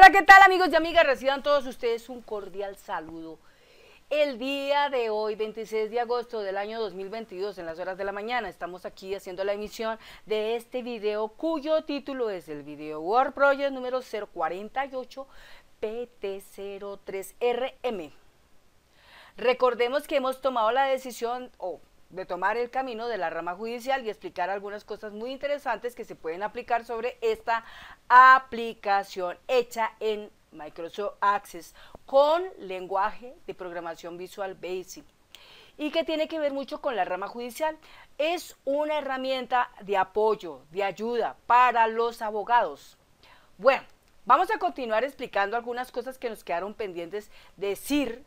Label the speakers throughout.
Speaker 1: Hola, ¿qué tal amigos y amigas? Reciban todos ustedes un cordial saludo. El día de hoy, 26 de agosto del año 2022, en las horas de la mañana, estamos aquí haciendo la emisión de este video, cuyo título es el video Word Project número 048 PT03RM. Recordemos que hemos tomado la decisión de tomar el camino de la rama judicial y explicar algunas cosas muy interesantes que se pueden aplicar sobre esta aplicación hecha en Microsoft Access con lenguaje de programación Visual Basic y que tiene que ver mucho con la rama judicial. Es una herramienta de apoyo, de ayuda para los abogados. Bueno, vamos a continuar explicando algunas cosas que nos quedaron pendientes de decir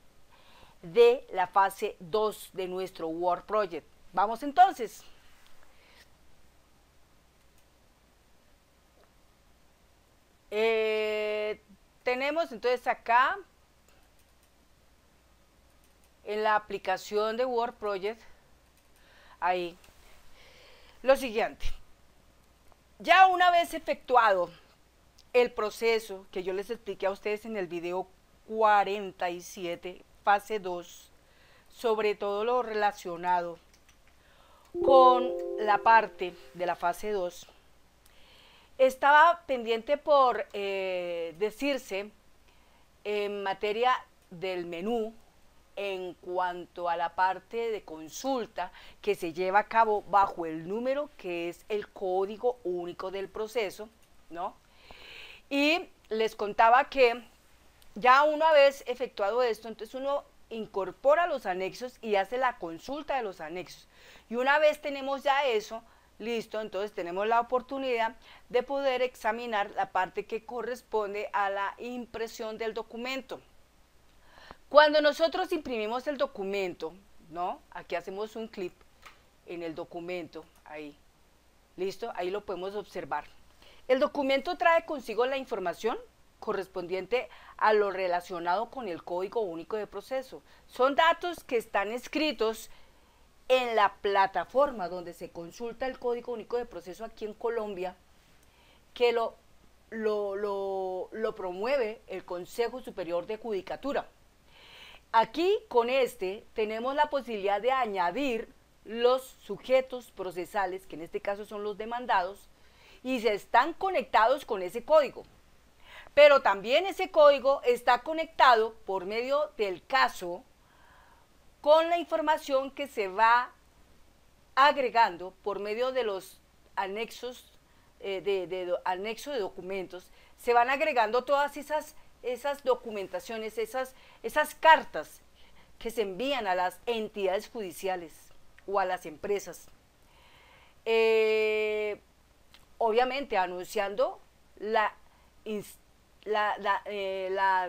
Speaker 1: de la fase 2 de nuestro Word Project. Vamos entonces. Tenemos entonces acá en la aplicación de Word Project, ahí, lo siguiente. Ya una vez efectuado el proceso que yo les expliqué a ustedes en el video 47, fase 2, sobre todo lo relacionado con la parte de la fase 2, estaba pendiente por decirse en materia del menú en cuanto a la parte de consulta que se lleva a cabo bajo el número que es el código único del proceso, ¿no? Y les contaba que ya una vez efectuado esto, entonces uno incorpora los anexos y hace la consulta de los anexos. Y una vez tenemos ya eso, listo, entonces tenemos la oportunidad de poder examinar la parte que corresponde a la impresión del documento. Cuando nosotros imprimimos el documento, ¿no? Aquí hacemos un clic en el documento, ahí, listo, ahí lo podemos observar. El documento trae consigo la información correspondiente a lo relacionado con el código único de proceso. Son datos que están escritos en la plataforma donde se consulta el código único de proceso aquí en Colombia, que lo promueve el Consejo Superior de Judicatura. Aquí con este tenemos la posibilidad de añadir los sujetos procesales, que en este caso son los demandados, y se están conectados con ese código. Pero también ese código está conectado por medio del caso con la información que se va agregando por medio de los anexos, anexo de documentos, se van agregando todas esas documentaciones, esas cartas que se envían a las entidades judiciales o a las empresas. Obviamente anunciando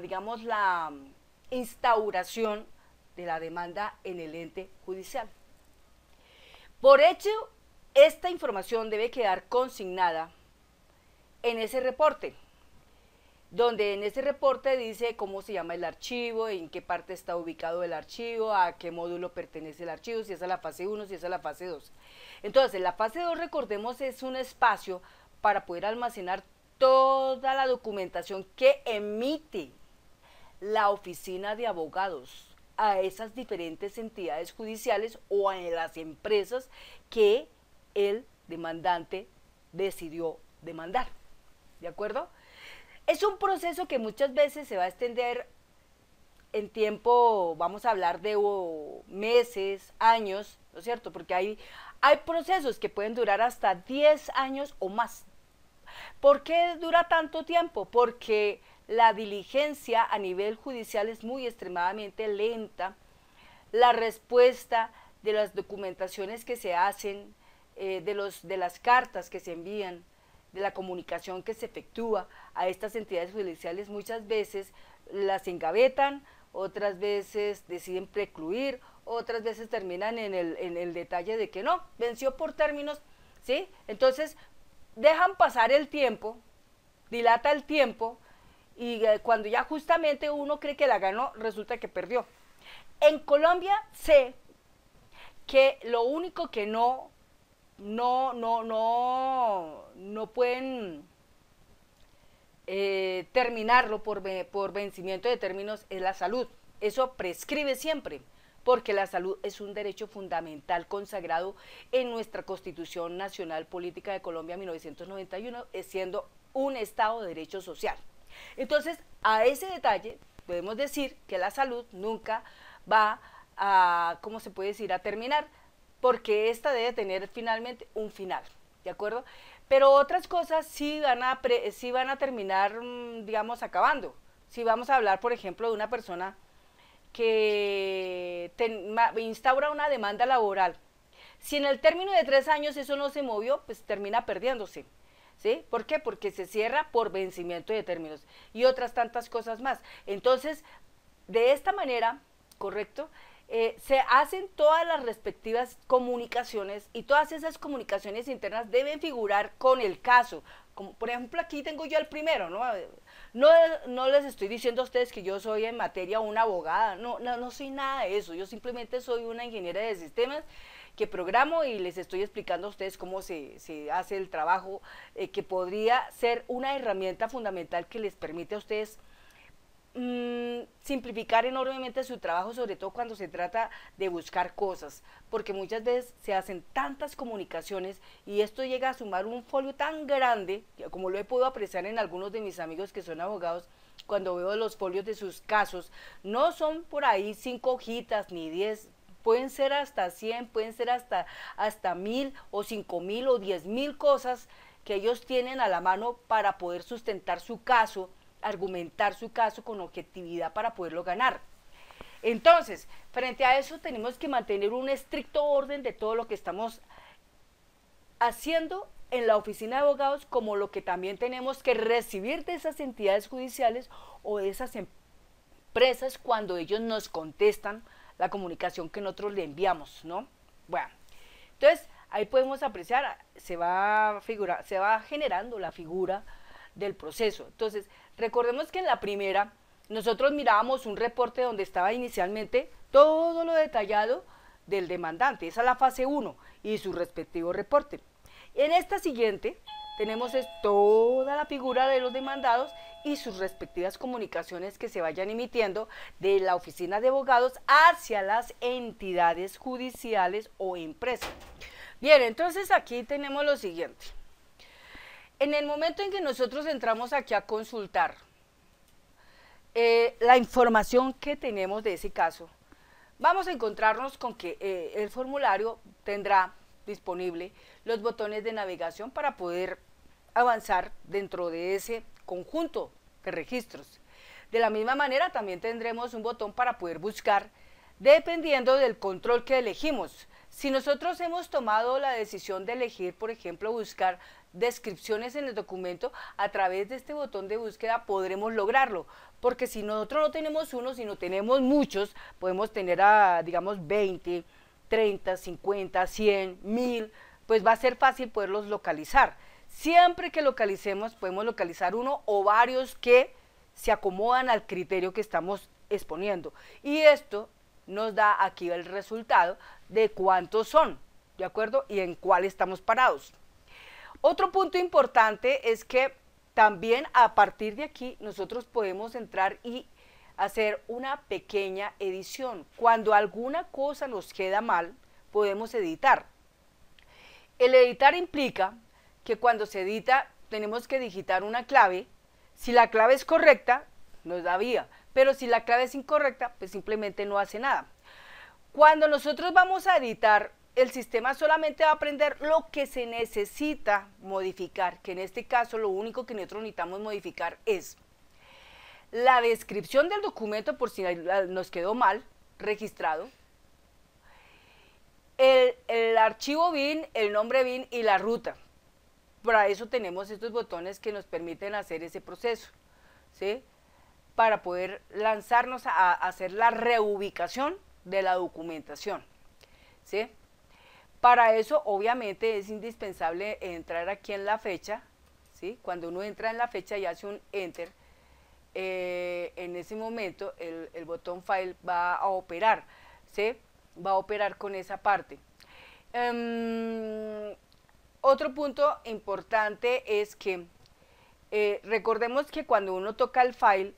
Speaker 1: digamos, la instauración de la demanda en el ente judicial. Por hecho, esta información debe quedar consignada en ese reporte, donde en ese reporte dice cómo se llama el archivo, en qué parte está ubicado el archivo, a qué módulo pertenece el archivo, si es a la fase 1, si es a la fase 2. Entonces, la fase 2, recordemos, es un espacio para poder almacenar toda la documentación que emite la oficina de abogados a esas diferentes entidades judiciales o a las empresas que el demandante decidió demandar. ¿De acuerdo? Es un proceso que muchas veces se va a extender en tiempo, vamos a hablar de meses, años, ¿no es cierto? Porque hay procesos que pueden durar hasta 10 años o más. ¿Por qué dura tanto tiempo? Porque la diligencia a nivel judicial es muy extremadamente lenta. La respuesta de las documentaciones que se hacen, de las cartas que se envían, de la comunicación que se efectúa a estas entidades judiciales, muchas veces las engavetan, otras veces deciden precluir, otras veces terminan en el detalle de que no, venció por términos, ¿sí? Entonces, dejan pasar el tiempo, dilata el tiempo, y cuando ya justamente uno cree que la ganó, resulta que perdió. En Colombia sé que lo único que no pueden terminarlo por vencimiento de términos es la salud. Eso prescribe siempre, porque la salud es un derecho fundamental consagrado en nuestra Constitución Nacional Política de Colombia 1991, siendo un Estado de Derecho Social. Entonces, a ese detalle podemos decir que la salud nunca va a, ¿cómo se puede decir?, a terminar, porque esta debe tener finalmente un final, ¿de acuerdo? Pero otras cosas sí van a terminar, digamos, acabando. Si vamos a hablar, por ejemplo, de una persona que instaura una demanda laboral, si en el término de 3 años eso no se movió, pues termina perdiéndose. ¿Sí? ¿Por qué? Porque se cierra por vencimiento de términos y otras tantas cosas más. Entonces, de esta manera, ¿correcto?, se hacen todas las respectivas comunicaciones y todas esas comunicaciones internas deben figurar con el caso. Como, por ejemplo, aquí tengo yo el primero, ¿no? No les estoy diciendo a ustedes que yo soy en materia una abogada, no soy nada de eso, yo simplemente soy una ingeniera de sistemas que programo y les estoy explicando a ustedes cómo se hace el trabajo, que podría ser una herramienta fundamental que les permite a ustedes simplificar enormemente su trabajo, sobre todo cuando se trata de buscar cosas, porque muchas veces se hacen tantas comunicaciones y esto llega a sumar un folio tan grande, como lo he podido apreciar en algunos de mis amigos que son abogados, cuando veo los folios de sus casos, no son por ahí 5 hojitas ni 10, pueden ser hasta 100, pueden ser hasta 1000 o 5000 o 10.000 cosas que ellos tienen a la mano para poder sustentar su caso, argumentar su caso con objetividad para poderlo ganar. Entonces, frente a eso tenemos que mantener un estricto orden de todo lo que estamos haciendo en la oficina de abogados, como lo que también tenemos que recibir de esas entidades judiciales o de esas empresas cuando ellos nos contestan la comunicación que nosotros le enviamos, ¿no? Bueno, entonces ahí podemos apreciar, se va generando la figura del proceso. Entonces, recordemos que en la primera nosotros mirábamos un reporte donde estaba inicialmente todo lo detallado del demandante, esa es la fase 1 y su respectivo reporte. En esta siguiente tenemos toda la figura de los demandados y sus respectivas comunicaciones que se vayan emitiendo de la oficina de abogados hacia las entidades judiciales o empresas. Bien, entonces aquí tenemos lo siguiente. En el momento en que nosotros entramos aquí a consultar la información que tenemos de ese caso, vamos a encontrarnos con que el formulario tendrá disponible los botones de navegación para poder avanzar dentro de ese conjunto de registros. De la misma manera también tendremos un botón para poder buscar dependiendo del control que elegimos. Si nosotros hemos tomado la decisión de elegir, por ejemplo, buscar descripciones en el documento, a través de este botón de búsqueda podremos lograrlo, porque si nosotros no tenemos uno, sino tenemos muchos, podemos tener digamos 20, 30, 50, 100, 1000, pues va a ser fácil poderlos localizar. Siempre que localicemos, podemos localizar uno o varios que se acomodan al criterio que estamos exponiendo. Y esto nos da aquí el resultado de cuántos son, ¿de acuerdo? Y en cuál estamos parados. Otro punto importante es que también a partir de aquí nosotros podemos entrar y hacer una pequeña edición. Cuando alguna cosa nos queda mal, podemos editar. El editar implica que cuando se edita tenemos que digitar una clave. Si la clave es correcta, nos da vía, pero si la clave es incorrecta, pues simplemente no hace nada. Cuando nosotros vamos a editar, el sistema solamente va a aprender lo que se necesita modificar, que en este caso lo único que nosotros necesitamos modificar es la descripción del documento, por si nos quedó mal registrado, el archivo BIN, el nombre BIN y la ruta. Para eso tenemos estos botones que nos permiten hacer ese proceso, ¿sí? Para poder lanzarnos a hacer la reubicación de la documentación, ¿sí? Para eso, obviamente, es indispensable entrar aquí en la fecha, ¿sí? Cuando uno entra en la fecha y hace un Enter, en ese momento el botón File va a operar, ¿sí? Va a operar con esa parte. Otro punto importante es que Recordemos que cuando uno toca el file,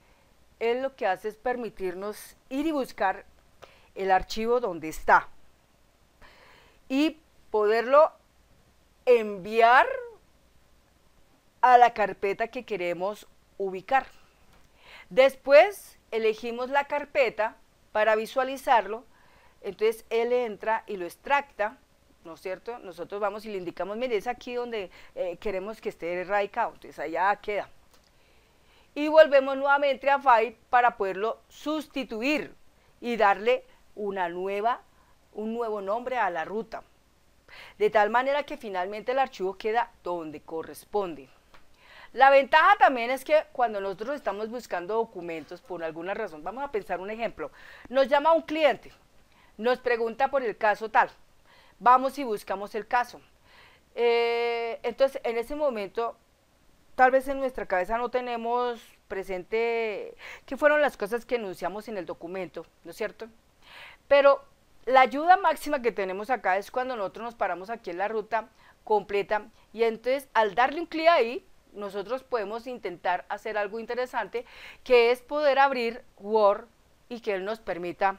Speaker 1: él lo que hace es permitirnos ir y buscar el archivo donde está y poderlo enviar a la carpeta que queremos ubicar. Después elegimos la carpeta para visualizarlo, entonces él entra y lo extracta, ¿no es cierto? Nosotros vamos y le indicamos, mire, es aquí donde queremos que esté radicado, entonces allá queda. Y volvemos nuevamente a File para poderlo sustituir y darle un nuevo nombre a la ruta, de tal manera que finalmente el archivo queda donde corresponde. La ventaja también es que cuando nosotros estamos buscando documentos por alguna razón, vamos a pensar un ejemplo, nos llama un cliente, nos pregunta por el caso tal, vamos y buscamos el caso. Entonces en ese momento, tal vez en nuestra cabeza no tenemos presente qué fueron las cosas que enunciamos en el documento, ¿no es cierto? Pero la ayuda máxima que tenemos acá es cuando nosotros nos paramos aquí en la ruta completa y entonces al darle un clic ahí, nosotros podemos intentar hacer algo interesante, que es poder abrir Word y que él nos permita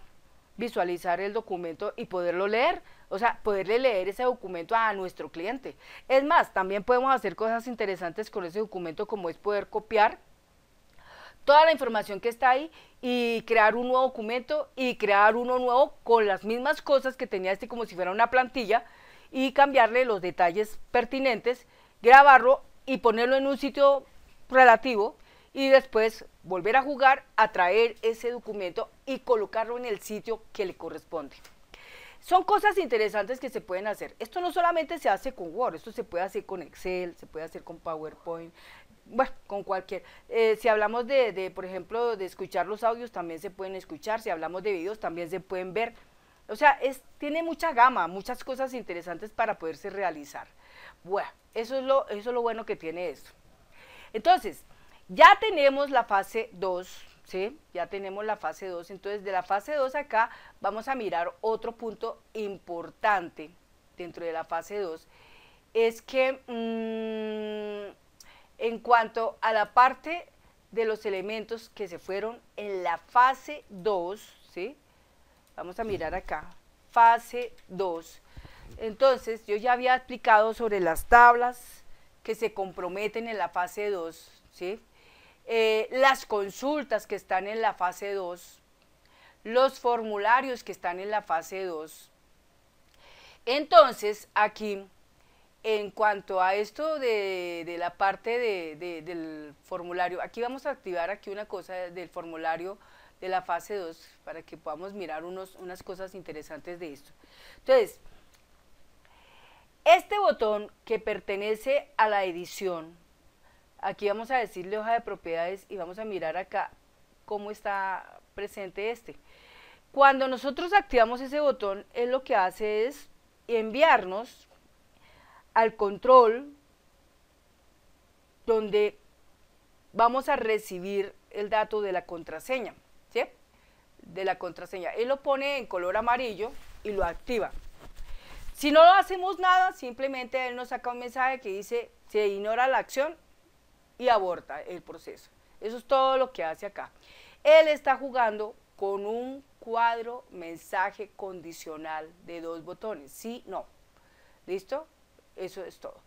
Speaker 1: visualizar el documento y poderlo leer, o sea, poderle leer ese documento a nuestro cliente. Es más, también podemos hacer cosas interesantes con ese documento, como es poder copiar toda la información que está ahí y crear un nuevo documento y crear uno nuevo con las mismas cosas que tenía este, como si fuera una plantilla, y cambiarle los detalles pertinentes, grabarlo y ponerlo en un sitio relativo y después volver a jugar, a traer ese documento y colocarlo en el sitio que le corresponde. Son cosas interesantes que se pueden hacer. Esto no solamente se hace con Word, esto se puede hacer con Excel, se puede hacer con PowerPoint, bueno, con cualquier. Si hablamos por ejemplo, de escuchar los audios, también se pueden escuchar. Si hablamos de videos, también se pueden ver. O sea, tiene mucha gama, muchas cosas interesantes para poderse realizar. Bueno, eso es lo bueno que tiene esto. Entonces, ya tenemos la fase 2, ¿sí? Ya tenemos la fase 2. Entonces, de la fase 2 acá vamos a mirar otro punto importante dentro de la fase 2. Es que en cuanto a la parte de los elementos que se fueron en la fase 2, ¿sí? Vamos a mirar acá, fase 2. Entonces, yo ya había explicado sobre las tablas que se comprometen en la fase 2, ¿sí? Las consultas que están en la fase 2, los formularios que están en la fase 2. Entonces, aquí, en cuanto a esto de la parte del formulario, aquí vamos a activar aquí una cosa del formulario de la fase 2 para que podamos mirar unas cosas interesantes de esto. Entonces, este botón que pertenece a la edición, aquí vamos a decirle hoja de propiedades y vamos a mirar acá cómo está presente este. Cuando nosotros activamos ese botón, él lo que hace es enviarnos al control donde vamos a recibir el dato de la contraseña, ¿sí? De la contraseña. Él lo pone en color amarillo y lo activa. Si no hacemos nada, simplemente él nos saca un mensaje que dice se ignora la acción y aborta el proceso. Eso es todo lo que hace acá. Él está jugando con un cuadro mensaje condicional de 2 botones, sí, no. ¿Listo? Eso es todo.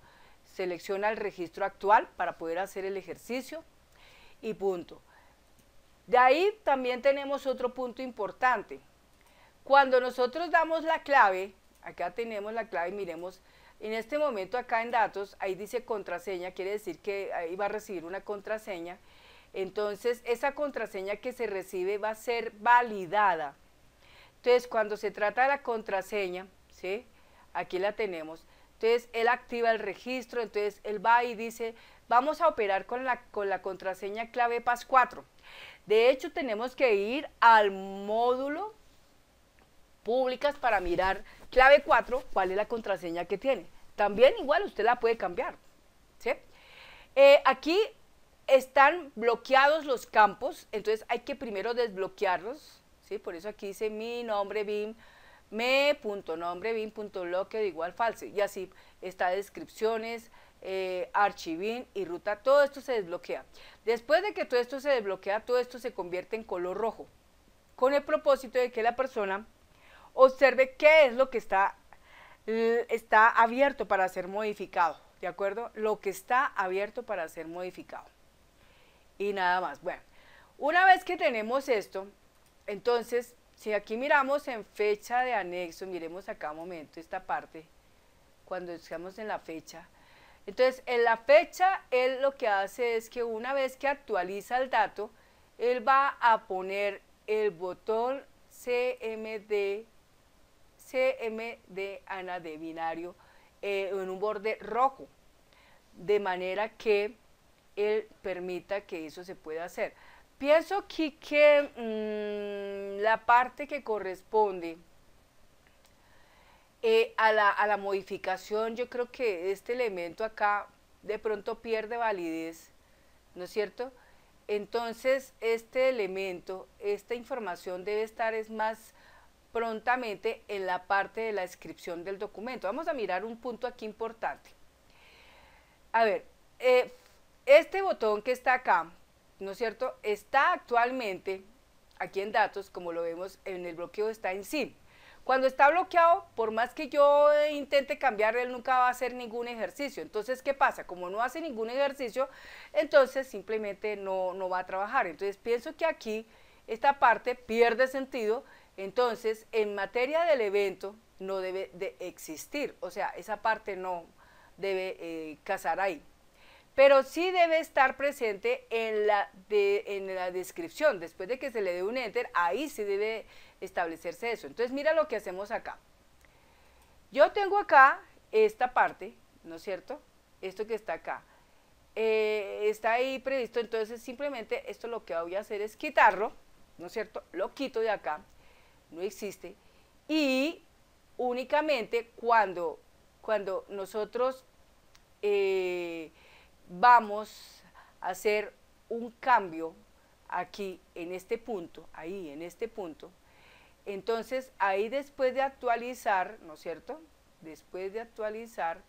Speaker 1: Selecciona el registro actual para poder hacer el ejercicio y punto. De ahí también tenemos otro punto importante. Cuando nosotros damos la clave, acá tenemos la clave, miremos, en este momento acá en datos, ahí dice contraseña, quiere decir que ahí va a recibir una contraseña. Entonces, esa contraseña que se recibe va a ser validada. Entonces, cuando se trata de la contraseña, ¿sí? Aquí la tenemos. Entonces, él activa el registro, entonces él va y dice, vamos a operar con la contraseña clave PAS4. De hecho, tenemos que ir al módulo públicas para mirar clave 4, cuál es la contraseña que tiene. También igual usted la puede cambiar, ¿sí? Aquí están bloqueados los campos, entonces hay que primero desbloquearlos, ¿sí? Por eso aquí dice mi nombre BIM, me.nombre BIM.bloque de igual falso, y así está descripciones, archivín y ruta, todo esto se desbloquea. Después de que todo esto se desbloquea, todo esto se convierte en color rojo, con el propósito de que la persona observe qué es lo que está abierto para ser modificado, ¿de acuerdo? Lo que está abierto para ser modificado. Y nada más. Bueno, una vez que tenemos esto, entonces, si aquí miramos en fecha de anexo, miremos acá un momento esta parte, cuando estamos en la fecha. Entonces, en la fecha, él lo que hace es que una vez que actualiza el dato, él va a poner el botón CMD Ana de binario en un borde rojo, de manera que él permita que eso se pueda hacer. Pienso aquí que la parte que corresponde a la modificación, yo creo que este elemento acá de pronto pierde validez, ¿no es cierto? Entonces, este elemento, esta información debe estar más prontamente en la parte de la descripción del documento. Vamos a mirar un punto aquí importante. A ver, este botón que está acá, ¿no es cierto? Está actualmente aquí en datos, como lo vemos en el bloqueo, está en SIN. Cuando está bloqueado, por más que yo intente cambiar, él nunca va a hacer ningún ejercicio. Entonces, ¿qué pasa? Como no hace ningún ejercicio, entonces simplemente no va a trabajar. Entonces, pienso que aquí esta parte pierde sentido. Entonces, en materia del evento, no debe de existir. O sea, esa parte no debe casar ahí. Pero sí debe estar presente en la descripción. Después de que se le dé un enter, ahí sí debe establecerse eso. Entonces, mira lo que hacemos acá. Yo tengo acá esta parte, ¿no es cierto? Esto que está acá. Está ahí previsto, entonces simplemente esto lo que voy a hacer es quitarlo, ¿no es cierto? Lo quito de acá, no existe. Y únicamente cuando nosotros vamos a hacer un cambio aquí en este punto, ahí en este punto, entonces ahí después de actualizar, ¿no es cierto? Después de actualizar,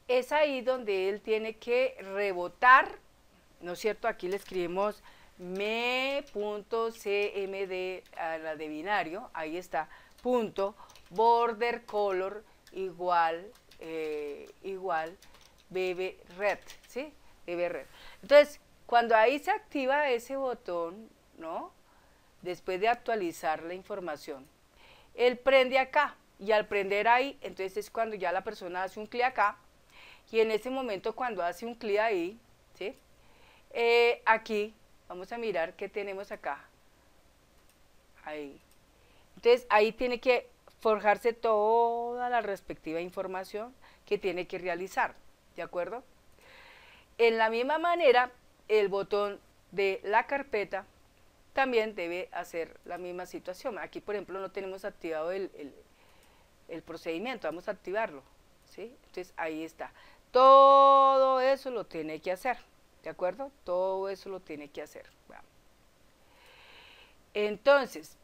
Speaker 1: es ahí donde él tiene que rebotar, ¿no es cierto? Aquí le escribimos me.cmd a la de binario, ahí está, punto, border color igual bbred, ¿sí? bbred. Entonces, cuando ahí se activa ese botón, ¿no? Después de actualizar la información, él prende acá, y al prender ahí, entonces es cuando ya la persona hace un clic acá, y en ese momento cuando hace un clic ahí, ¿sí? Aquí, vamos a mirar qué tenemos acá, ahí. Entonces, ahí tiene que forjarse toda la respectiva información que tiene que realizar, ¿de acuerdo? En la misma manera, el botón de la carpeta también debe hacer la misma situación. Aquí, por ejemplo, no tenemos activado el procedimiento, vamos a activarlo, ¿sí? Entonces, ahí está. Todo eso lo tiene que hacer, ¿de acuerdo? Todo eso lo tiene que hacer. Bueno. Entonces,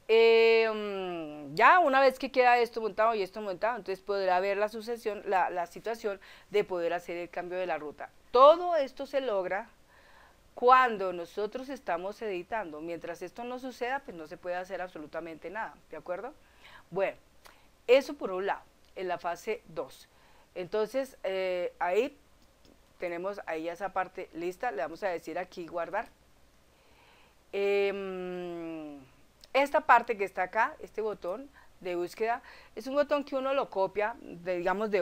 Speaker 1: ya una vez que queda esto montado y esto montado, entonces podrá ver la sucesión, la situación de poder hacer el cambio de la ruta. Todo esto se logra cuando nosotros estamos editando. Mientras esto no suceda, pues no se puede hacer absolutamente nada, ¿de acuerdo? Bueno, eso por un lado, en la fase 2. Entonces, ahí tenemos ahí esa parte lista, le vamos a decir aquí guardar. Esta parte que está acá, este botón de búsqueda, es un botón que uno lo copia, digamos, de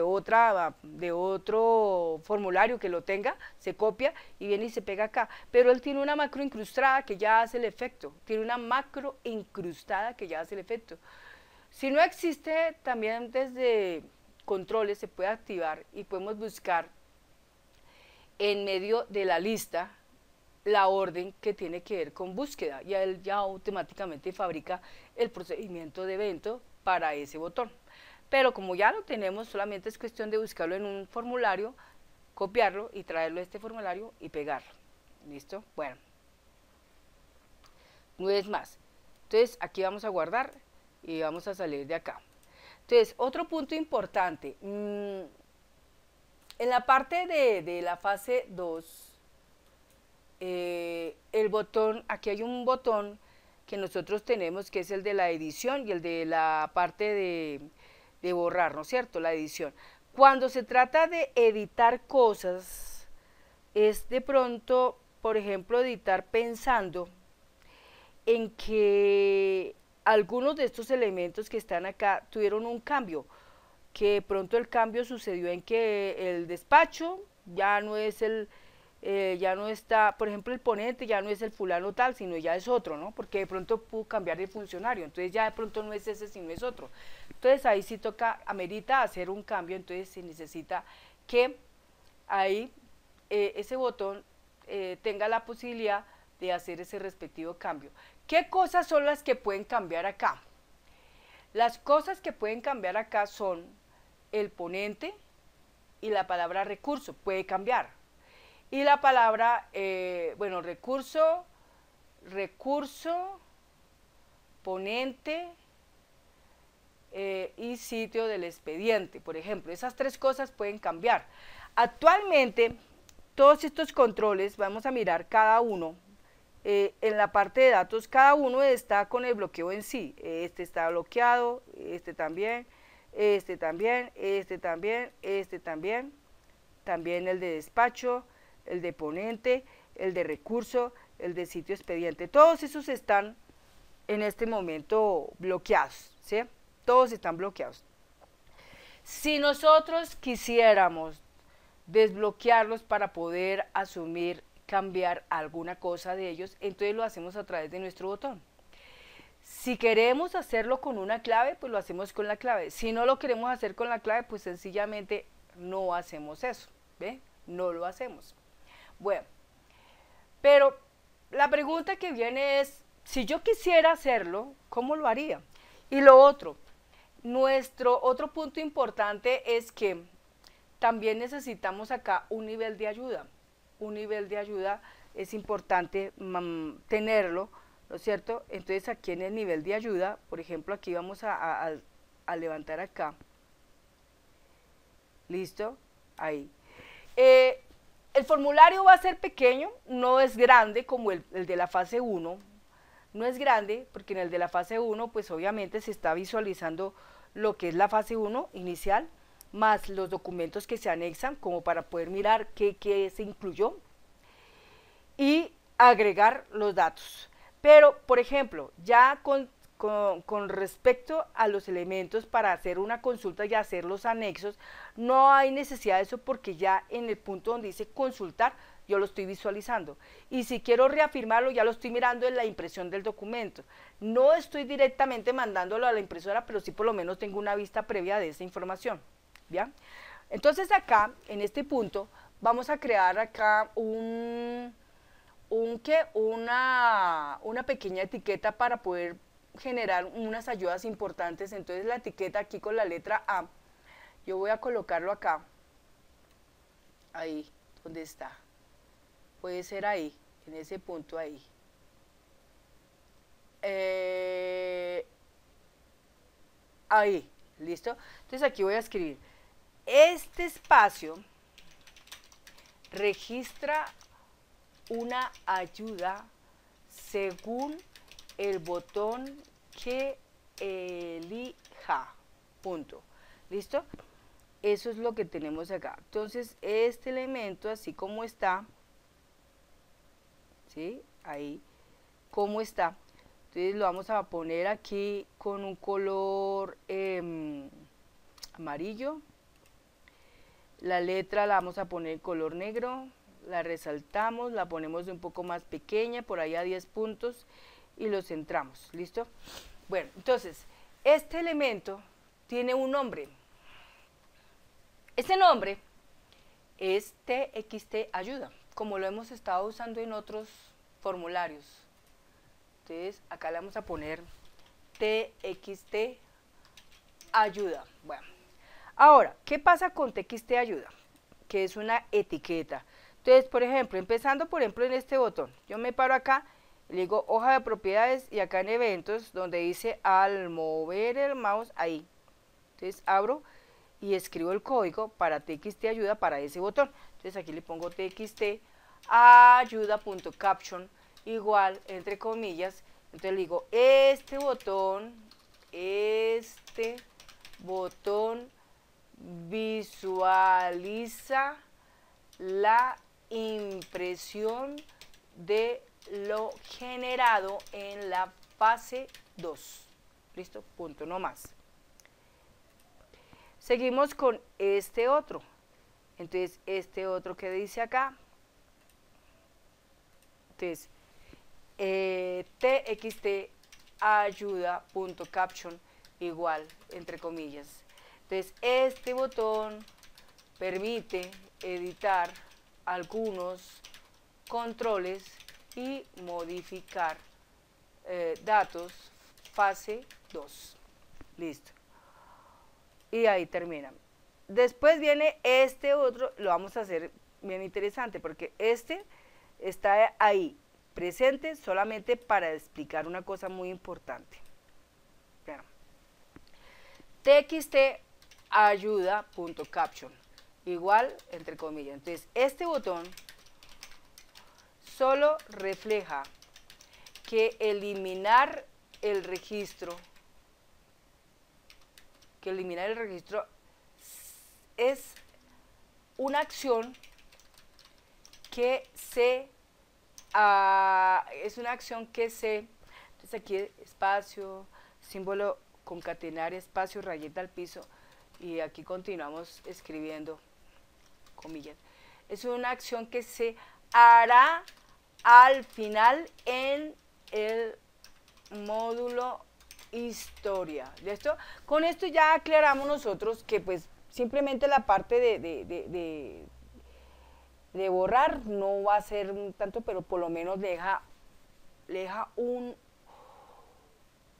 Speaker 1: otro formulario que lo tenga, se copia y viene y se pega acá. Pero él tiene una macro incrustada que ya hace el efecto, tiene una macro incrustada que ya hace el efecto. Si no existe, también desde controles se puede activar y podemos buscar en medio de la lista la orden que tiene que ver con búsqueda, y él ya automáticamente fabrica el procedimiento de evento para ese botón. Pero como ya lo tenemos, solamente es cuestión de buscarlo en un formulario, copiarlo y traerlo a este formulario y pegarlo. ¿Listo? Bueno, no es más. Entonces aquí vamos a guardar y vamos a salir de acá. Entonces, otro punto importante, En la parte de la fase 2, el botón, aquí hay un botón que nosotros tenemos que es el de la edición y el de la parte de borrar, ¿no es cierto? La edición. Cuando se trata de editar cosas, es de pronto, por ejemplo, editar pensando en que algunos de estos elementos que están acá tuvieron un cambio, que de pronto el cambio sucedió en que el despacho ya no es ya no está, por ejemplo, el ponente ya no es el fulano tal, sino ya es otro, ¿no? Porque de pronto pudo cambiar el funcionario, entonces ya de pronto no es ese, sino es otro. Entonces ahí sí toca, amerita hacer un cambio, entonces se necesita que ahí ese botón tenga la posibilidad de hacer ese respectivo cambio. ¿Qué cosas son las que pueden cambiar acá? Las cosas que pueden cambiar acá son el ponente y la palabra recurso, puede cambiar. Y la palabra, bueno, recurso, ponente y sitio del expediente, por ejemplo. Esas tres cosas pueden cambiar. Actualmente, todos estos controles, vamos a mirar cada uno. En la parte de datos, cada uno está con el bloqueo en sí. Este está bloqueado, este también, este también, este también, este también. También el de despacho, el de ponente, el de recurso, el de sitio expediente. Todos esos están en este momento bloqueados, ¿sí? Todos están bloqueados. Si nosotros quisiéramos desbloquearlos para poder asumir, cambiar alguna cosa de ellos, entonces lo hacemos a través de nuestro botón. Si queremos hacerlo con una clave, pues lo hacemos con la clave. Si no lo queremos hacer con la clave, pues sencillamente no hacemos eso, ¿ve? No lo hacemos. Bueno, pero la pregunta que viene es, si yo quisiera hacerlo, ¿cómo lo haría? Y lo otro, nuestro otro punto importante es que también necesitamos acá un nivel de ayuda. Un nivel de ayuda es importante tenerlo, ¿no es cierto? Entonces aquí en el nivel de ayuda, por ejemplo, aquí vamos a levantar acá. ¿Listo? Ahí. El formulario va a ser pequeño, no es grande como el de la fase 1. No es grande porque en el de la fase 1 pues obviamente se está visualizando lo que es la fase 1 inicial, más los documentos que se anexan como para poder mirar qué se incluyó y agregar los datos. Pero, por ejemplo, ya con respecto a los elementos para hacer una consulta y hacer los anexos, no hay necesidad de eso porque ya en el punto donde dice consultar, yo lo estoy visualizando. Y si quiero reafirmarlo, ya lo estoy mirando en la impresión del documento. No estoy directamente mandándolo a la impresora, pero sí por lo menos tengo una vista previa de esa información. ¿Bien? Entonces acá, en este punto, vamos a crear acá una pequeña etiqueta para poder generar unas ayudas importantes. Entonces la etiqueta aquí con la letra A, yo voy a colocarlo acá, ahí, donde está. Puede ser ahí, en ese punto ahí. Ahí, ¿listo? Entonces aquí voy a escribir, este espacio registra una ayuda según el botón que elija, punto, ¿listo? Eso es lo que tenemos acá. Entonces este elemento así como está, ¿sí? Ahí, como está. Entonces lo vamos a poner aquí con un color amarillo. La letra la vamos a poner en color negro, la resaltamos, la ponemos un poco más pequeña, por ahí a 10 puntos y lo centramos, ¿listo? Bueno, entonces, este elemento tiene un nombre. Este nombre es TXT ayuda, como lo hemos estado usando en otros formularios. Entonces, acá le vamos a poner TXT ayuda. Bueno, ahora, ¿qué pasa con TXT ayuda? Que es una etiqueta. Entonces, por ejemplo, empezando por ejemplo en este botón, yo me paro acá y le digo hoja de propiedades y acá en eventos donde dice al mover el mouse ahí. Entonces abro y escribo el código para txt ayuda para ese botón. Entonces aquí le pongo txt ayuda.caption igual, entre comillas. Entonces le digo, este botón visualiza la impresión de lo generado en la fase 2. ¿Listo? Punto, no más. Seguimos con este otro. Entonces, este otro que dice acá. Entonces, txt ayuda.caption igual, entre comillas. Entonces, este botón permite editar algunos controles y modificar datos fase 2. Listo. Y ahí termina. Después viene este otro, lo vamos a hacer bien interesante porque este está ahí, presente solamente para explicar una cosa muy importante. Bueno, txt ayuda.caption igual, entre comillas. Entonces, este botón solo refleja que eliminar el registro es una acción que se entonces aquí espacio, símbolo concatenar, espacio, rayeta al piso, y aquí continuamos escribiendo comillas. Es una acción que se hará al final en el módulo historia. ¿Listo? Con esto ya aclaramos nosotros que pues simplemente la parte de borrar no va a ser tanto, pero por lo menos le deja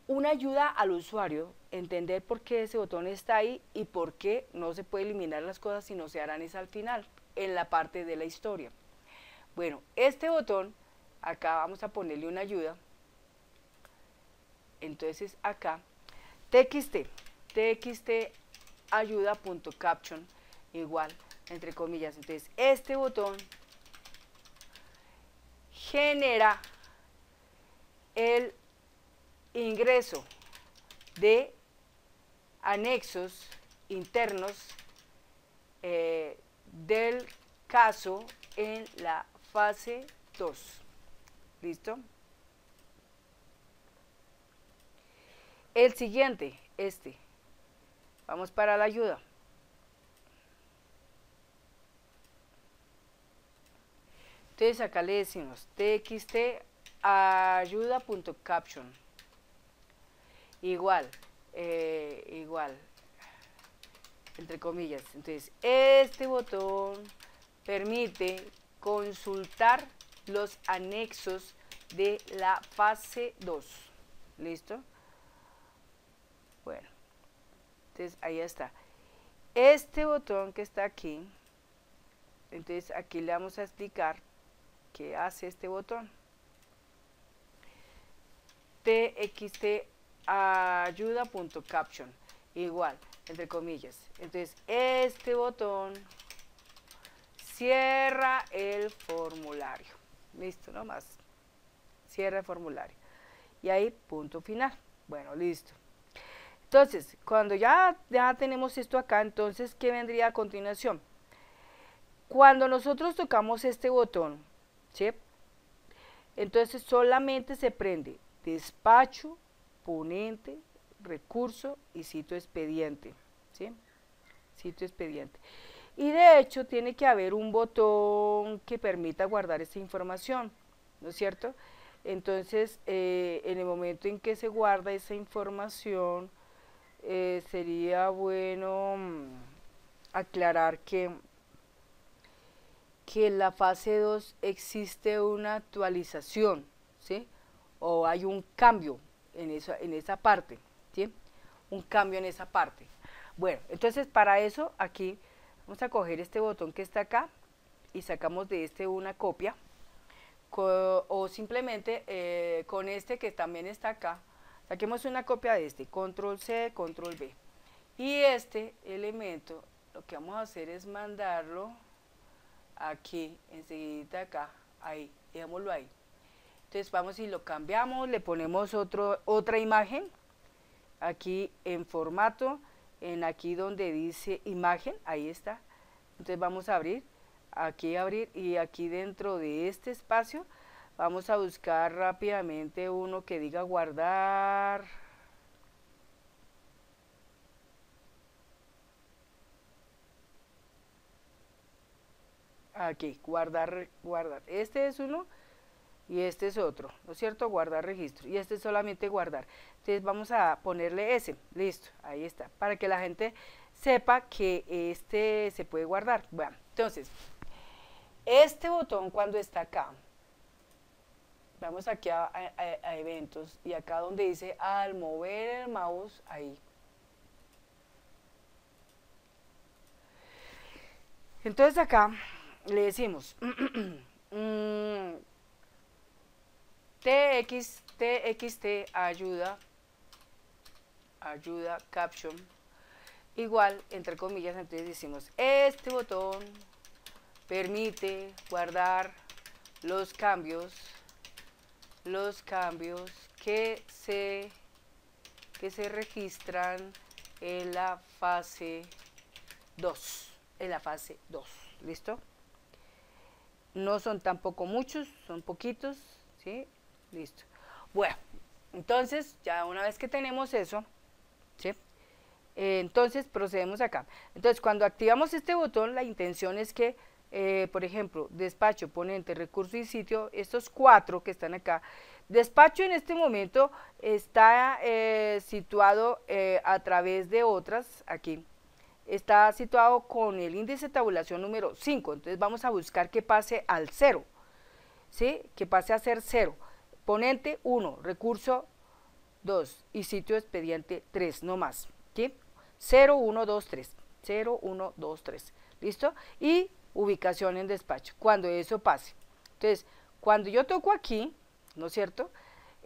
Speaker 1: una ayuda al usuario, entender por qué ese botón está ahí y por qué no se puede eliminar las cosas si no se harán es al final, en la parte de la historia. Bueno, este botón, acá vamos a ponerle una ayuda. Entonces acá, txt ayuda.caption igual, entre comillas. Entonces este botón genera el ingreso de anexos internos del caso en la fase 2. ¿Listo? El siguiente, vamos para la ayuda. Entonces acá le decimos txt ayuda.caption igual, entre comillas. Entonces este botón permite consultar los anexos de la fase 2. ¿Listo? Bueno, entonces ahí está. Este botón que está aquí, entonces aquí le vamos a explicar qué hace este botón. txt ayuda.caption igual, entre comillas. Entonces este botón cierra el formulario. Listo, nomás. Cierra el formulario. Y ahí punto final. Bueno, listo. Entonces, cuando ya tenemos esto acá, entonces, ¿qué vendría a continuación? Cuando nosotros tocamos este botón, ¿sí? Entonces solamente se prende despacho, ponente, recurso y sitio expediente, ¿sí? Sitio expediente. Y de hecho tiene que haber un botón que permita guardar esta información, ¿no es cierto? Entonces, en el momento en que se guarda esa información, sería bueno aclarar que en la fase 2 existe una actualización, ¿sí? O hay un cambio en esa parte, ¿sí? Un cambio en esa parte. Bueno, entonces para eso aquí vamos a coger este botón que está acá y sacamos de una copia, o simplemente con este que también está acá, saquemos una copia de control C, control V, Y este elemento, lo que vamos a hacer es mandarlo aquí, enseguida acá, ahí, dejémoslo ahí. Entonces vamos y lo cambiamos, le ponemos otra imagen, aquí en formato, en aquí donde dice imagen, ahí está. Entonces vamos a abrir, y aquí dentro de este espacio vamos a buscar rápidamente uno que diga guardar. Aquí, guardar. Este es uno y este es otro, ¿no es cierto? Guardar registro. Y este es solamente guardar. Entonces vamos a ponerle ese. Listo, ahí está. Para que la gente sepa que este se puede guardar. Bueno, entonces, este botón cuando está acá, vamos aquí a eventos y acá donde dice al mover el mouse, ahí. Entonces acá le decimos txt ayuda caption igual entre comillas. Entonces decimos este botón permite guardar los cambios que se registran en la fase 2, ¿listo? No son tampoco muchos, son poquitos, ¿sí? Listo. Bueno, entonces ya una vez que tenemos eso, ¿sí? Entonces procedemos acá. Entonces cuando activamos este botón, la intención es que, por ejemplo, despacho, ponente, recurso y sitio, estos 4 que están acá, despacho en este momento está situado a través de otras, aquí, está situado con el índice de tabulación número 5, entonces vamos a buscar que pase al 0, ¿sí? Que pase a ser 0, ponente 1, recurso 2 y sitio expediente 3, no más, ¿sí? 0, 1, 2, 3, 0, 1, 2, 3, ¿listo? Y ubicación en despacho, cuando eso pase. Entonces, cuando yo toco aquí, ¿no es cierto?,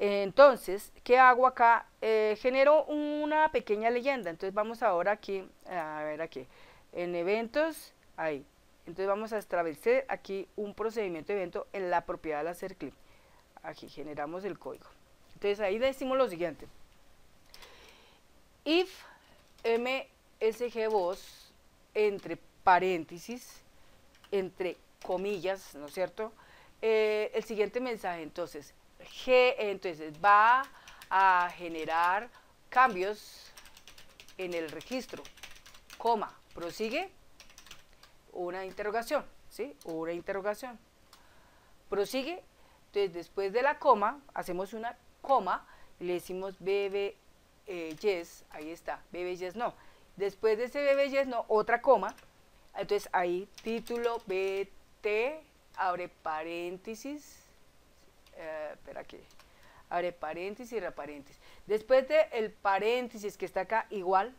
Speaker 1: entonces, ¿qué hago acá? Genero una pequeña leyenda. Entonces vamos ahora aquí, a ver aquí, en eventos, ahí. Entonces vamos a establecer aquí un procedimiento de evento en la propiedad al hacer clic. Aquí generamos el código. Entonces ahí decimos lo siguiente. If msgvoz, entre paréntesis, entre comillas, ¿no es cierto?, el siguiente mensaje, entonces va a generar cambios en el registro, coma, prosigue, una interrogación, ¿sí? Una interrogación. Prosigue, entonces después de la coma, hacemos una coma y le decimos yes, ahí está, yes no. Después de ese yes no, otra coma, entonces ahí título bt, abre paréntesis, espera aquí, abre paréntesis y reparéntesis. Después del paréntesis que está acá, igual,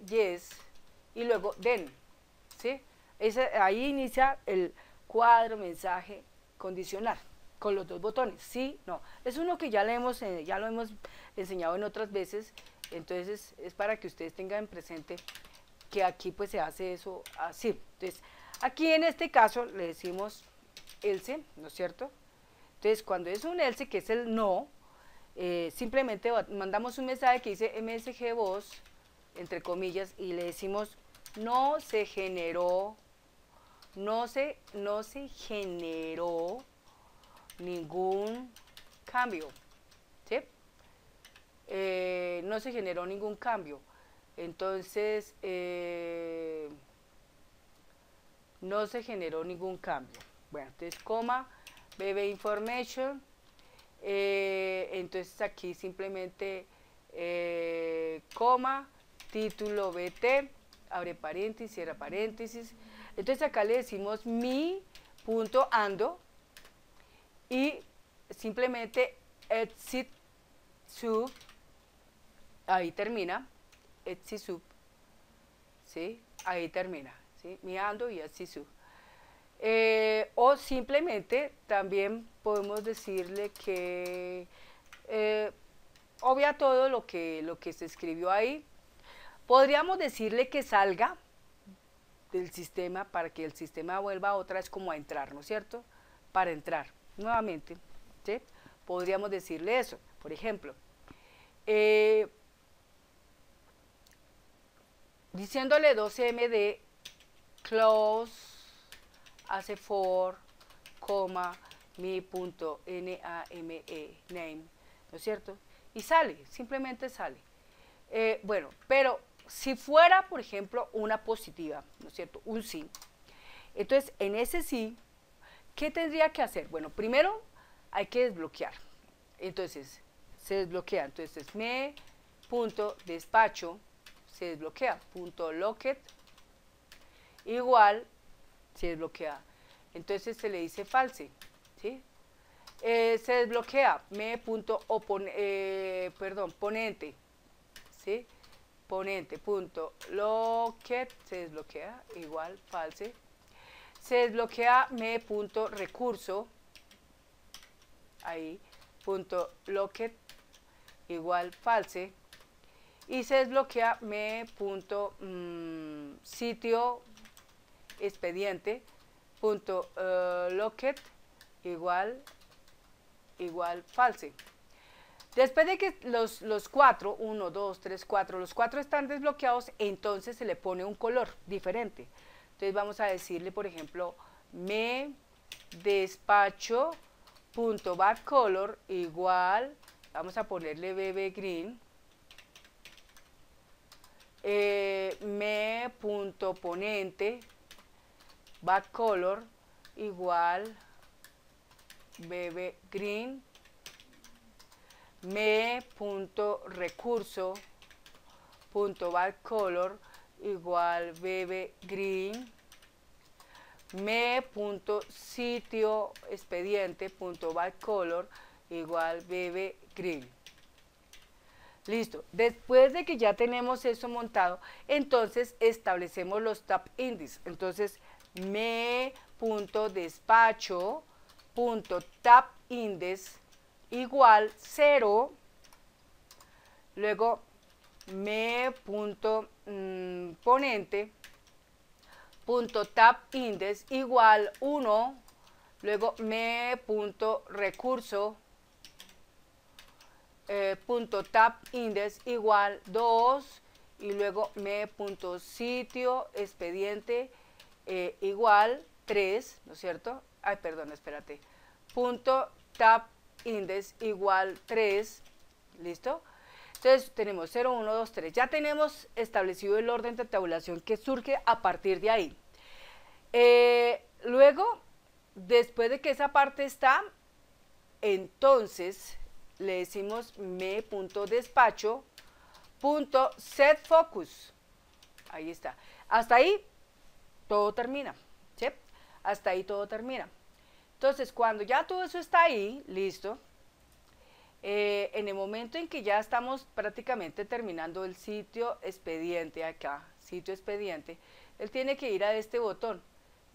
Speaker 1: yes, y luego then, ¿sí? Ahí inicia el cuadro mensaje condicional, con los 2 botones, sí, no. Es uno que ya lo hemos enseñado en otras veces, entonces es para que ustedes tengan presente que aquí pues se hace eso así. Entonces, aquí en este caso le decimos else, ¿no es cierto? Entonces, cuando es un else, que es el no, simplemente mandamos un mensaje que dice msgvoz, entre comillas, y le decimos no se generó ningún cambio, ¿sí? No se generó ningún cambio. Entonces, no se generó ningún cambio. Bueno, entonces, coma, information, entonces aquí simplemente, coma, título bt, abre paréntesis, cierra paréntesis. Entonces acá le decimos mi.ando y simplemente exit sub, ahí termina, exit sub, ¿sí? Ahí termina, ¿sí? Mi ando y exit sub. O simplemente también podemos decirle que obvia todo lo que se escribió ahí. Podríamos decirle que salga del sistema para que el sistema vuelva otra vez como a entrar, ¿no es cierto? Para entrar nuevamente, ¿sí? Podríamos decirle eso, por ejemplo, diciéndole 2md close hace for, coma, mi.name, name, ¿no es cierto? Y sale, simplemente sale. Bueno, pero si fuera, por ejemplo, una positiva, ¿no es cierto? Un sí. Entonces, en ese sí, ¿qué tendría que hacer? Bueno, primero hay que desbloquear. Entonces, se desbloquea. Entonces, me.despacho se desbloquea. .locket igual se desbloquea. Entonces, se le dice false, ¿sí? Se desbloquea ponente, ¿sí? Ponente.locket se desbloquea igual false. Se desbloquea me.recurso, ahí, .locket igual false. Y se desbloquea me.sitio expediente .locket igual false. Después de que los cuatro, 1, 2, 3, 4, los cuatro están desbloqueados, entonces se le pone un color diferente. Entonces vamos a decirle, por ejemplo, me despacho.backcolor igual, vamos a ponerle bb green, me.ponente backcolor igual bb green, me.recurso.backcolor igual bb green, me.sitio expediente.backcolor igual bb green. Listo. Después de que ya tenemos eso montado, entonces establecemos los tab indices. Entonces, me.despacho.tab index igual 0, luego me.ponente.tab index igual 1, luego me.recurso .tab index igual 2 y luego me.sitio expediente igual 3, ¿no es cierto? Ay, perdón, espérate. .tab index igual 3, ¿listo? Entonces tenemos 0, 1, 2, 3. Ya tenemos establecido el orden de tabulación que surge a partir de ahí. Luego, después de que esa parte está, entonces le decimos me.despacho.setFocus. Ahí está. Hasta ahí todo termina, ¿sí? Hasta ahí todo termina. Entonces, cuando ya todo eso está ahí, listo, en el momento en que ya estamos prácticamente terminando el sitio expediente acá, sitio expediente, él tiene que ir a este botón.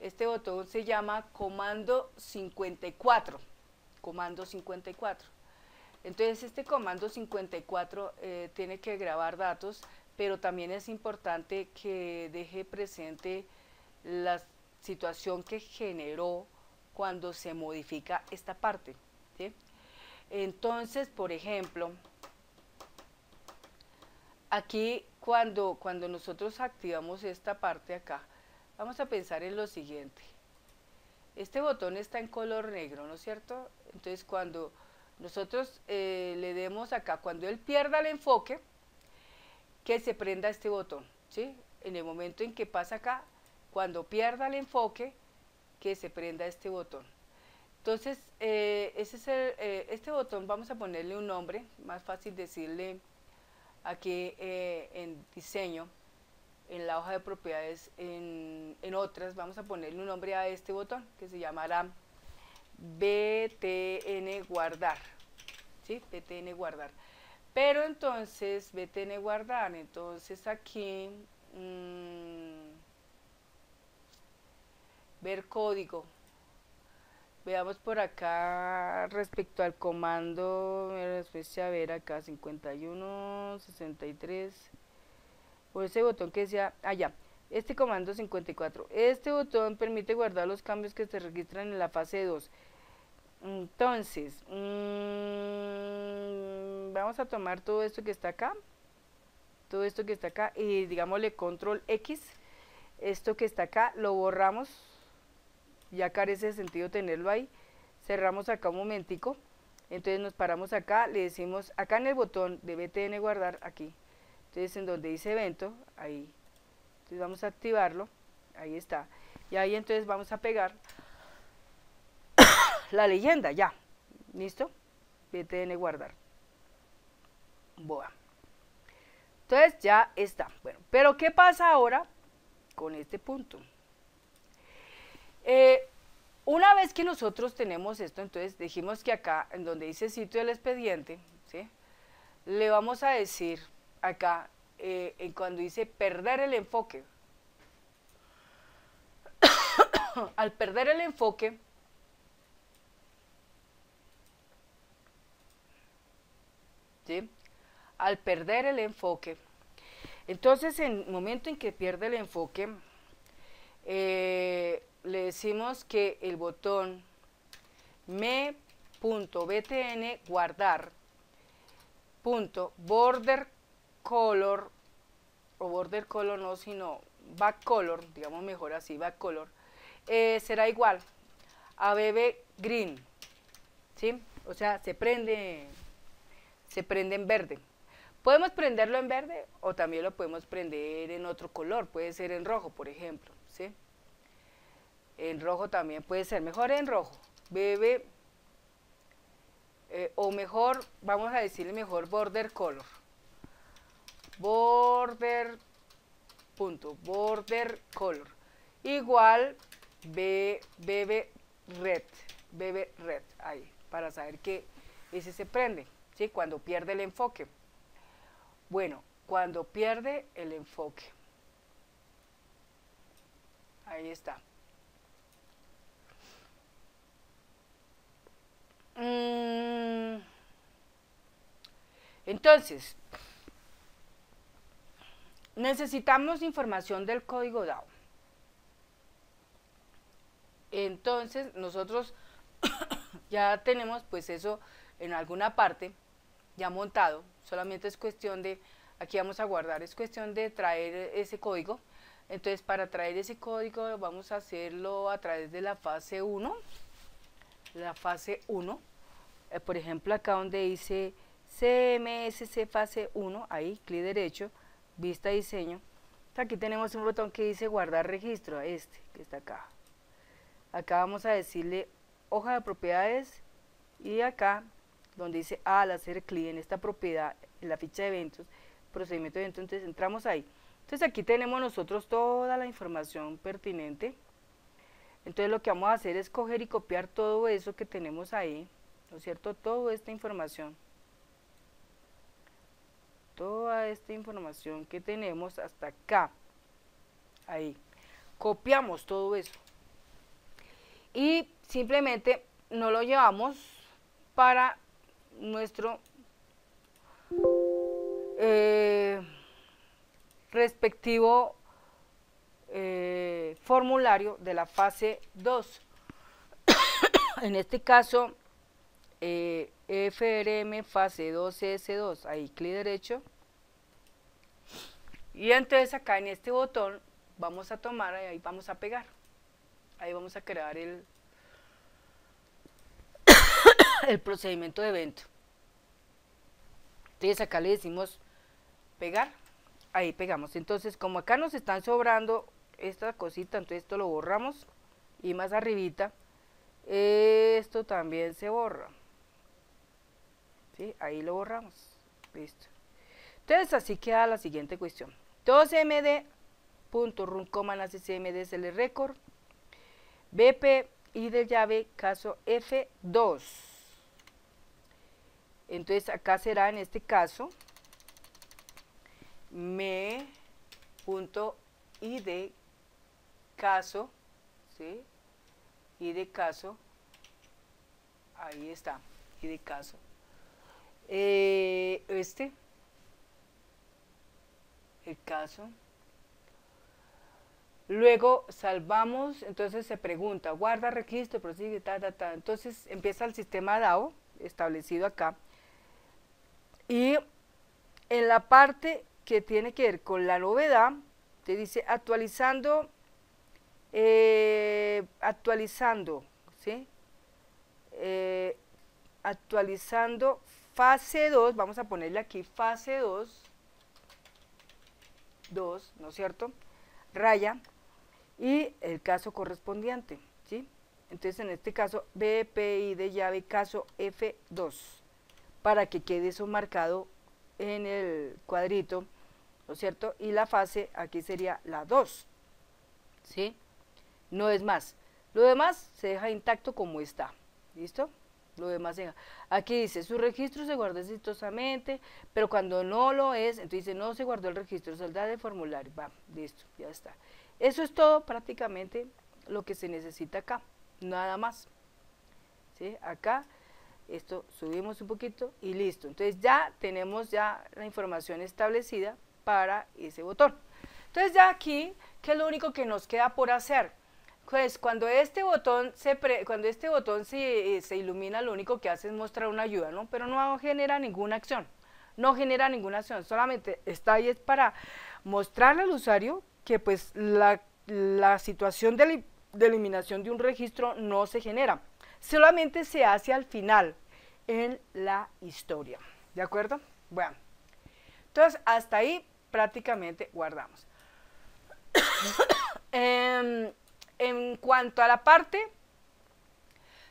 Speaker 1: Este botón se llama comando 54. Comando 54. Entonces, este comando 54 tiene que grabar datos, pero también es importante que deje presente la situación que generó cuando se modifica esta parte, ¿sí? Entonces, por ejemplo, aquí cuando nosotros activamos esta parte acá, vamos a pensar en lo siguiente. Este botón está en color negro, ¿no es cierto? Entonces, cuando nosotros le demos acá, cuando él pierda el enfoque, que se prenda este botón, ¿sí? En el momento en que pasa acá, cuando pierda el enfoque, que se prenda este botón. Entonces, ese es este botón, vamos a ponerle un nombre, más fácil decirle aquí en diseño, en la hoja de propiedades, en otras, vamos a ponerle un nombre a este botón, que se llamará btn guardar, ¿sí? Btn guardar. Pero entonces, btn guardar, entonces aquí, ver código. Veamos por acá respecto al comando, a ver acá 51, 63. por ese botón que decía allá. Este comando 54. Este botón permite guardar los cambios que se registran en la fase 2. Entonces, vamos a tomar todo esto que está acá. Todo esto que está acá y digámosle control X. Esto que está acá lo borramos. Ya carece de sentido tenerlo ahí. Cerramos acá un momentico. Entonces nos paramos acá, le decimos acá en el botón de BTN guardar, aquí. Entonces en donde dice evento, ahí. Entonces vamos a activarlo, ahí está. Y ahí entonces vamos a pegar la leyenda, ya. ¿Listo? BTN guardar. Boa. Entonces ya está. Bueno, pero ¿qué pasa ahora con este punto? Una vez que nosotros tenemos esto, entonces dijimos que acá, en donde dice sitio del expediente, ¿sí? Le vamos a decir acá, cuando dice perder el enfoque. Al perder el enfoque, ¿sí? Al perder el enfoque, entonces en el momento en que pierde el enfoque, le decimos que el botón me.btn guardar .border color, o border color no, sino back color, digamos mejor así, back color, será igual a bb green, ¿sí? O sea, se prende en verde. Podemos prenderlo en verde o también lo podemos prender en otro color, puede ser en rojo, por ejemplo, ¿sí? En rojo también puede ser, mejor en rojo, bb, o mejor, vamos a decirle mejor border color, border color, igual bb red, ahí, para saber que ese se prende, ¿sí? Cuando pierde el enfoque. Bueno, cuando pierde el enfoque, ahí está. Entonces, necesitamos información del código DAO. Entonces, nosotros ya tenemos pues eso en alguna parte ya montado, solamente es cuestión de, aquí vamos a guardar, es cuestión de traer ese código. Entonces, para traer ese código vamos a hacerlo a través de la fase 1. La fase 1, por ejemplo, acá donde dice CMSC fase 1, ahí, clic derecho, vista diseño. Aquí tenemos un botón que dice guardar registro, este, que está acá. Acá vamos a decirle hoja de propiedades y acá, donde dice al hacer clic en esta propiedad, en la ficha de eventos, procedimiento de eventos, entonces entramos ahí. Entonces aquí tenemos nosotros toda la información pertinente. Entonces lo que vamos a hacer es coger y copiar todo eso que tenemos ahí, ¿no es cierto? Toda esta información. Toda esta información que tenemos hasta acá. Ahí. Copiamos todo eso. Y simplemente no lo llevamos para nuestro respectivo formulario de la fase 2. En este caso, FRM fase 2CS2, ahí clic derecho. Y entonces acá en este botón vamos a tomar, ahí vamos a pegar. Ahí vamos a crear el procedimiento de evento. Entonces acá le decimos pegar, ahí pegamos. Entonces como acá nos están sobrando esta cosita, entonces esto lo borramos y más arribita esto también se borra, ¿sí? Ahí lo borramos, listo. Entonces así queda la siguiente cuestión. Todo cmd.run ccmd record bp y de llave caso F2. Entonces acá será en este caso me.id caso, ¿sí? id caso, ahí está, id caso. el caso. Luego salvamos, entonces se pregunta, guarda registro, prosigue, entonces empieza el sistema DAO establecido acá. Y en la parte que tiene que ver con la novedad, te dice actualizando, ¿sí? Actualizando fase 2, vamos a ponerle aquí fase 2, ¿no es cierto? Raya, y el caso correspondiente, ¿sí? Entonces en este caso, BPI de llave caso F2, para que quede eso marcado en el cuadrito, ¿no es cierto? Y la fase aquí sería la 2, ¿sí? No es más. Lo demás se deja intacto como está, ¿listo? Lo demás se deja. Aquí dice, su registro se guardó exitosamente, pero cuando no lo es, entonces dice, no se guardó el registro, saldrá de formulario, va, listo, ya está. Eso es todo prácticamente lo que se necesita acá, nada más, ¿sí? Acá, esto subimos un poquito y listo. Entonces ya tenemos ya la información establecida para ese botón. Entonces ya aquí, ¿qué es lo único que nos queda por hacer? Pues cuando este botón se ilumina, lo único que hace es mostrar una ayuda, ¿no? Pero no genera ninguna acción, solamente está ahí es para mostrarle al usuario que pues la situación de eliminación de un registro no se genera, solamente se hace al final, en la historia, ¿de acuerdo? Bueno, entonces hasta ahí prácticamente guardamos. En cuanto a la parte,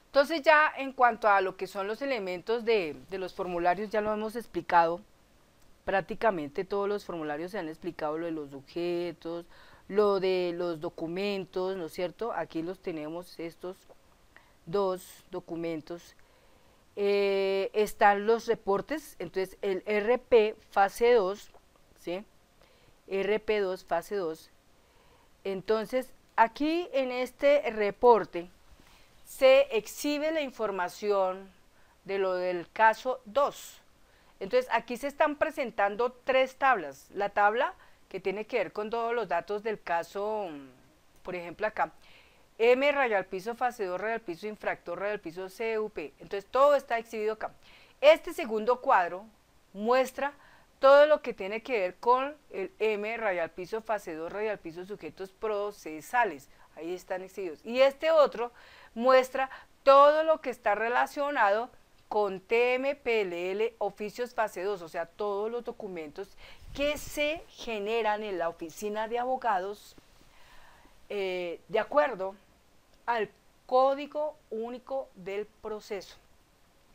Speaker 1: entonces ya en cuanto a lo que son los elementos de los formularios, ya lo hemos explicado, prácticamente todos los formularios se han explicado, lo de los sujetos, lo de los documentos, ¿no es cierto? Aquí los tenemos, estos dos documentos. Están los reportes, entonces el RP fase 2, ¿sí? RP2 fase 2. Entonces, aquí en este reporte se exhibe la información de lo del caso 2. Entonces, aquí se están presentando 3 tablas. La tabla que tiene que ver con todos los datos del caso, por ejemplo acá, M raya al piso fase 2 raya al piso infractor raya al piso CUP. Entonces, todo está exhibido acá. Este segundo cuadro muestra todo lo que tiene que ver con el M raya al piso fase 2 raya al piso sujetos procesales. Ahí están exhibidos. Y este otro muestra todo lo que está relacionado con TMPLL oficios fase 2, o sea, todos los documentos que se generan en la oficina de abogados de acuerdo al código único del proceso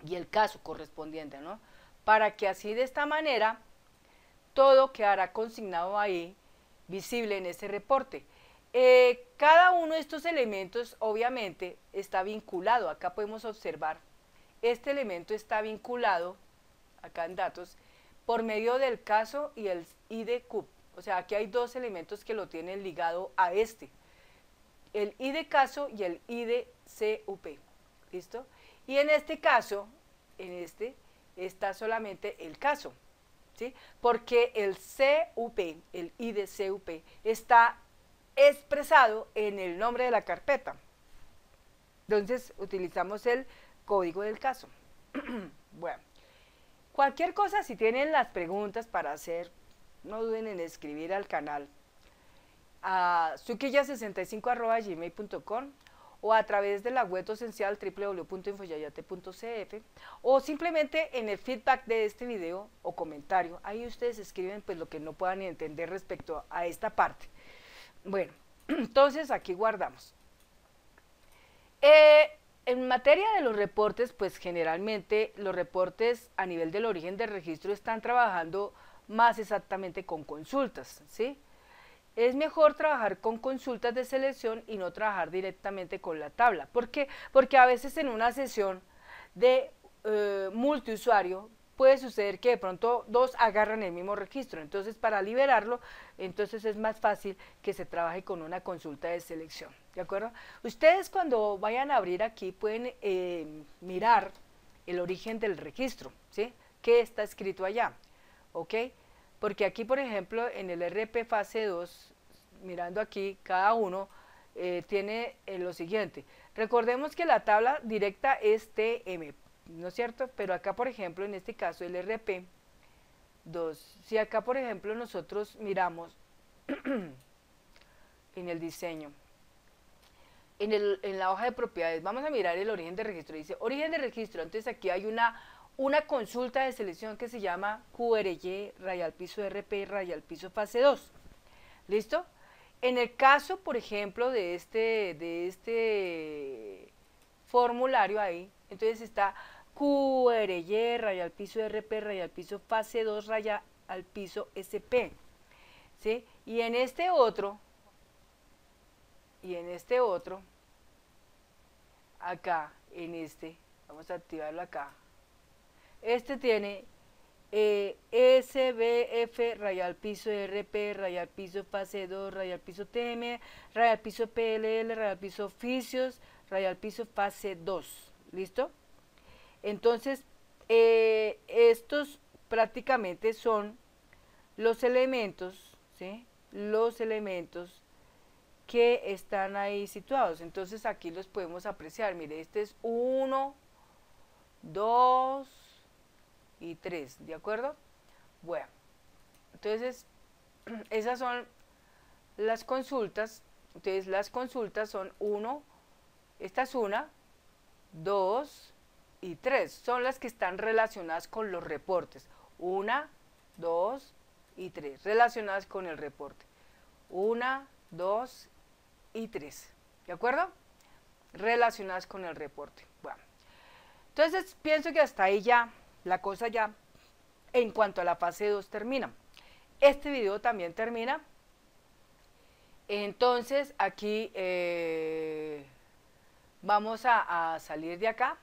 Speaker 1: y el caso correspondiente, ¿no? Para que así de esta manera todo quedará consignado ahí, visible en ese reporte. Cada uno de estos elementos obviamente está vinculado, acá podemos observar, este elemento está vinculado, acá en datos, por medio del caso y el ID CUP, o sea, aquí hay 2 elementos que lo tienen ligado a este, el ID caso y el ID CUP, ¿listo? Y en este caso, en este, está solamente el caso, ¿sí? Porque el CUP, el ID CUP, está expresado en el nombre de la carpeta. Entonces, utilizamos el código del caso. Bueno, cualquier cosa, si tienen las preguntas para hacer, no duden en escribir al canal a suquilla65@gmail.com o a través de la web esencial www.infoyayate.cf o simplemente en el feedback de este video o comentario. Ahí ustedes escriben pues lo que no puedan entender respecto a esta parte. Bueno, entonces aquí guardamos. En materia de los reportes, pues generalmente los reportes a nivel del origen del registro están trabajando más exactamente con consultas, ¿sí? Es mejor trabajar con consultas de selección y no trabajar directamente con la tabla. ¿Por qué? Porque a veces en una sesión de multiusuario puede suceder que de pronto 2 agarran el mismo registro. Entonces, para liberarlo, entonces es más fácil que se trabaje con una consulta de selección. ¿De acuerdo? Ustedes cuando vayan a abrir aquí pueden mirar el origen del registro, ¿sí? ¿Qué está escrito allá? ¿Ok? porque aquí, por ejemplo, en el RP fase 2, mirando aquí, cada uno tiene lo siguiente. Recordemos que la tabla directa es TM, ¿no es cierto? Pero acá, por ejemplo, en este caso, el RP 2, si acá, por ejemplo, nosotros miramos en el diseño, en la hoja de propiedades, vamos a mirar el origen de registro. Dice origen de registro, entonces aquí hay una consulta de selección que se llama QRY, rayal piso RP, rayal piso fase 2. ¿Listo? En el caso, por ejemplo, de este formulario ahí, entonces está QRY, rayal piso RP, rayal piso fase 2, rayal piso SP. ¿Sí? Y en este otro, acá, vamos a activarlo acá. Este tiene SBF, rayal piso RP, rayal piso fase 2, rayal piso TM, rayal piso PLL, rayal piso oficios, rayal piso fase 2. ¿Listo? Entonces, estos prácticamente son los elementos, ¿sí? Los elementos que están ahí situados. Entonces aquí los podemos apreciar. Mire, este es 1, 2 y 3, ¿de acuerdo? Bueno, entonces esas son las consultas. Entonces las consultas son 1, esta es 1, 2 y 3. Son las que están relacionadas con los reportes. 1, 2 y 3, relacionadas con el reporte. 1, 2 y 3, ¿de acuerdo? Relacionadas con el reporte. Bueno, entonces pienso que hasta ahí ya, la cosa ya, en cuanto a la fase 2 termina. Este video también termina. Entonces aquí vamos a salir de acá.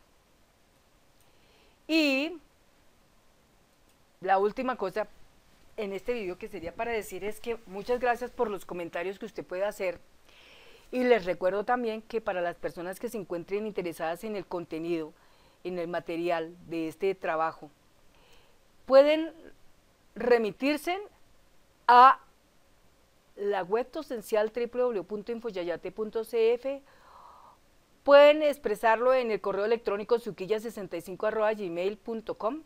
Speaker 1: Y la última cosa en este video que sería para decir es que muchas gracias por los comentarios que usted puede hacer. Y les recuerdo también que para las personas que se encuentren interesadas en el contenido, en el material de este trabajo, pueden remitirse a la web docencial www.infoyayate.cf. Pueden expresarlo en el correo electrónico suquilla65@gmail.com.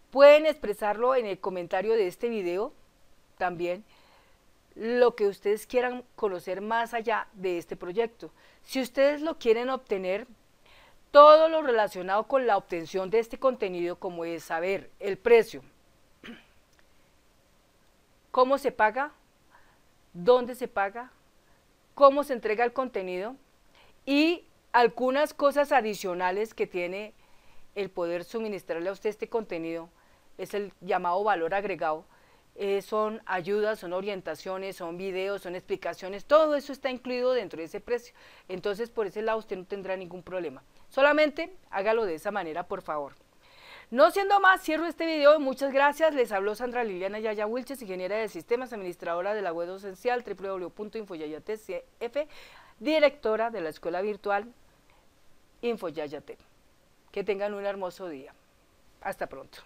Speaker 1: Pueden expresarlo en el comentario de este video también, lo que ustedes quieran conocer más allá de este proyecto. Si ustedes lo quieren obtener, todo lo relacionado con la obtención de este contenido, como es saber el precio, cómo se paga, dónde se paga, cómo se entrega el contenido y algunas cosas adicionales que tiene el poder suministrarle a usted este contenido, es el llamado valor agregado. Son ayudas, son orientaciones, son videos, son explicaciones, todo eso está incluido dentro de ese precio. Entonces, por ese lado usted no tendrá ningún problema. Solamente hágalo de esa manera, por favor. No siendo más, cierro este video. Muchas gracias. Les habló Sandra Liliana Yaya Wilches, ingeniera de sistemas, administradora de la web docencial www.infoyayate.cf, directora de la escuela virtual Infoyayate. Que tengan un hermoso día. Hasta pronto.